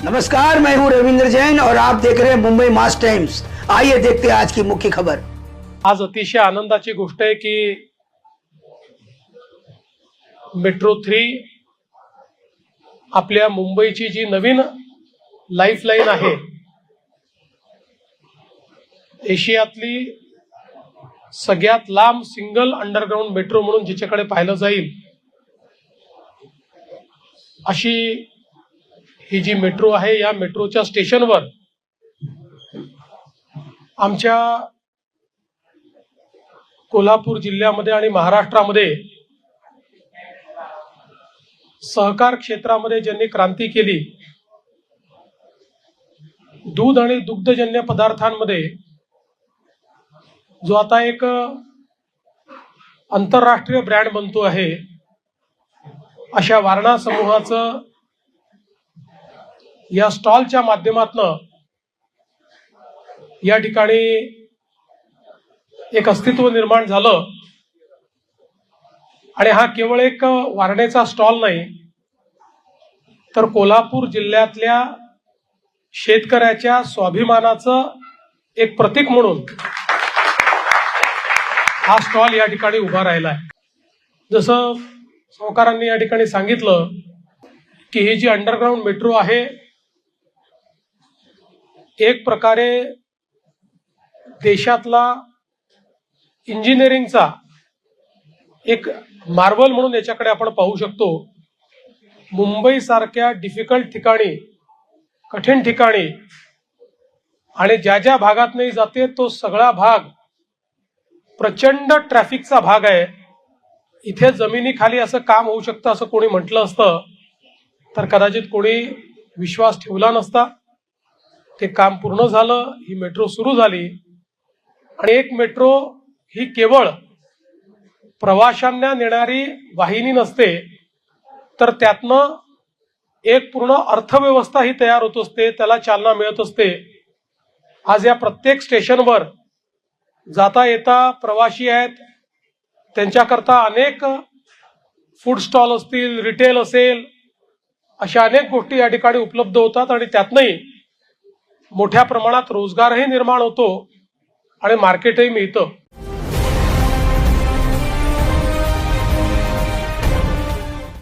नमस्कार, मैं हूं रविंद्र जैन और आप देख रहे हैं मुंबई मास टाइम्स। आइए देखते हैं आज की मुख्य खबर। आज अतिशय आनंदाची गोष्ट आहे की मेट्रो 3 आपल्या मुंबईची जी नवीन लाईफलाईन आहे, एशियातली सगळ्यात लांब सिंगल अंडरग्राउंड मेट्रो म्हणून जिच्याकडे पाहिलं जाईल अशी ही जी मेट्रो आहे, या मेट्रोच्या स्टेशनवर आमच्या कोल्हापूर जिल्ह्यामध्ये आणि महाराष्ट्रामध्ये सहकार क्षेत्रामध्ये ज्यांनी क्रांती केली, दूध आणि दुग्धजन्य पदार्थांमध्ये जो आता एक आंतरराष्ट्रीय ब्रँड बनतो आहे, अशा वारणा समूहाचं या स्टॉलच्या माध्यमातून या ठिकाणी एक अस्तित्व निर्माण झालं। आणि हा केवळ एक वारणेचा स्टॉल नाही, तर कोल्हापूर जिल्ह्यातल्या शेतकऱ्याच्या स्वाभिमानाचं एक प्रतीक म्हणून हा स्टॉल या ठिकाणी उभा राहिला आहे। जसं सावकारांनी या ठिकाणी सांगितलं की ही जी अंडरग्राउंड मेट्रो आहे, एक प्रकारे देशातला इंजिनिअरिंगचा एक मार्वल म्हणून याच्याकडे आपण पाहू शकतो। मुंबई सारख्या डिफिकल्ट ठिकाणी, कठीण ठिकाणी आणि ज्या ज्या भागात नाही जाते तो सगळा भाग प्रचंड ट्रॅफिकचा भाग आहे। इथे जमिनीखाली असं काम होऊ शकतं असं कोणी म्हटलं असतं तर कदाचित कोणी विश्वास ठेवला नसता। ते काम पूर्ण झालं, ही मेट्रो सुरू झाली आणि एक मेट्रो ही केवळ प्रवाशांना नेणारी वाहिनी नसते, तर त्यातनं एक पूर्ण अर्थव्यवस्था ही तयार होत असते, त्याला चालना मिळत असते। आज या प्रत्येक स्टेशनवर जाता येता प्रवासी आहेत, त्यांच्याकरता अनेक फूड स्टॉल असतील, रिटेल असेल, अशा अनेक गोष्टी या ठिकाणी उपलब्ध होतात आणि त्यातनंही मोठ्या प्रमाणात रोजगारही निर्माण होतो आणि मार्केटही मिळतं।